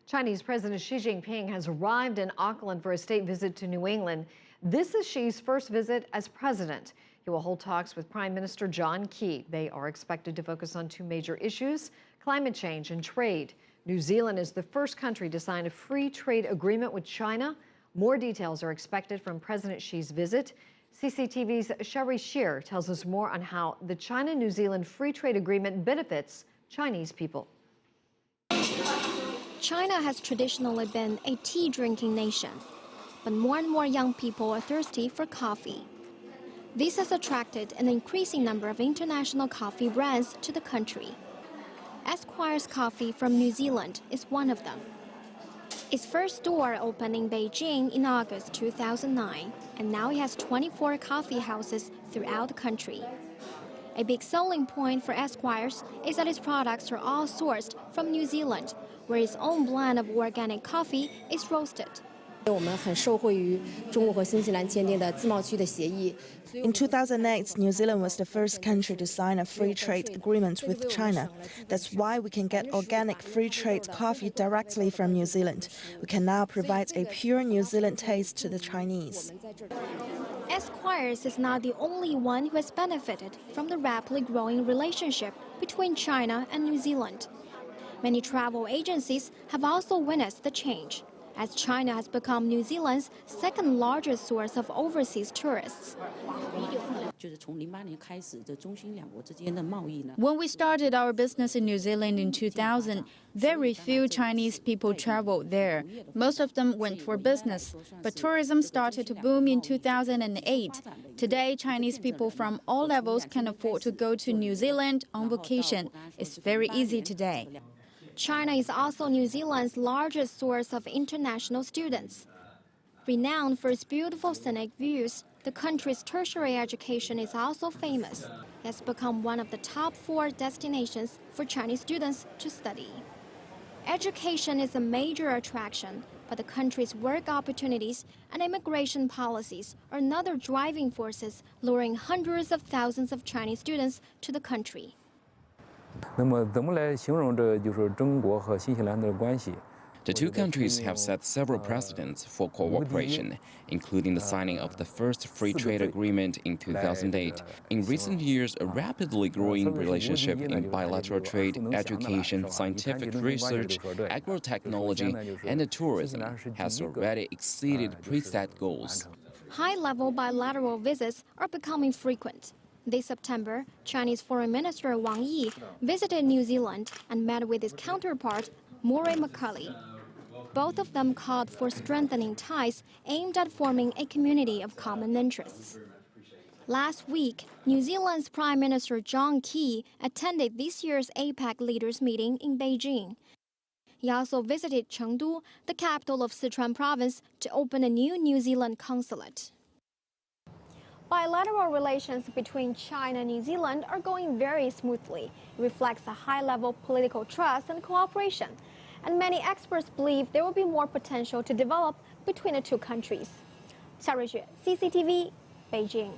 Chinese President Xi Jinping has arrived in Auckland for a state visit to New England. This is Xi's first visit as president. He will hold talks with Prime Minister John Key. They are expected to focus on two major issues: climate change and trade. New Zealand is the first country to sign a free trade agreement with China. More details are expected from President Xi's visit. CCTV's Ruixue tells us more on how the China-New Zealand Free Trade Agreement benefits Chinese people. China has traditionally been a tea-drinking nation, but more and more young people are thirsty for coffee. This has attracted an increasing number of international coffee brands to the country. Esquire's Coffee from New Zealand is one of them. Its first store opened in Beijing in August 2009, and now it has 24 coffee houses throughout the country. A big selling point for Esquire's is that its products are all sourced from New Zealand, where its own blend of organic coffee is roasted. In 2008, New Zealand was the first country to sign a free trade agreement with China. That's why we can get organic free trade coffee directly from New Zealand. We can now provide a pure New Zealand taste to the Chinese. Esquire's is not the only one who has benefited from the rapidly growing relationship between China and New Zealand. Many travel agencies have also witnessed the change, as China has become New Zealand's second largest source of overseas tourists. When we started our business in New Zealand in 2000, very few Chinese people traveled there. Most of them went for business, but tourism started to boom in 2008. Today, Chinese people from all levels can afford to go to New Zealand on vacation. It's very easy today. China is also New Zealand's largest source of international students. Renowned for its beautiful scenic views, the country's tertiary education is also famous. It has become one of the top 4 destinations for Chinese students to study. Education is a major attraction, but the country's work opportunities and immigration policies are another driving forces luring hundreds of thousands of Chinese students to the country. The two countries have set several precedents for cooperation, including the signing of the first free trade agreement in 2008. In recent years, a rapidly growing relationship in bilateral trade, education, scientific research, agrotechnology, and tourism has already exceeded preset goals. High-level bilateral visits are becoming frequent. This September, Chinese Foreign Minister Wang Yi visited New Zealand and met with his counterpart, Murray McCully. Both of them called for strengthening ties aimed at forming a community of common interests. Last week, New Zealand's Prime Minister John Key attended this year's APEC leaders meeting in Beijing. He also visited Chengdu, the capital of Sichuan province, to open a new New Zealand consulate. Bilateral relations between China and New Zealand are going very smoothly. It reflects a high-level political trust and cooperation. And many experts believe there will be more potential to develop between the two countries. Ruixue, CCTV, Beijing.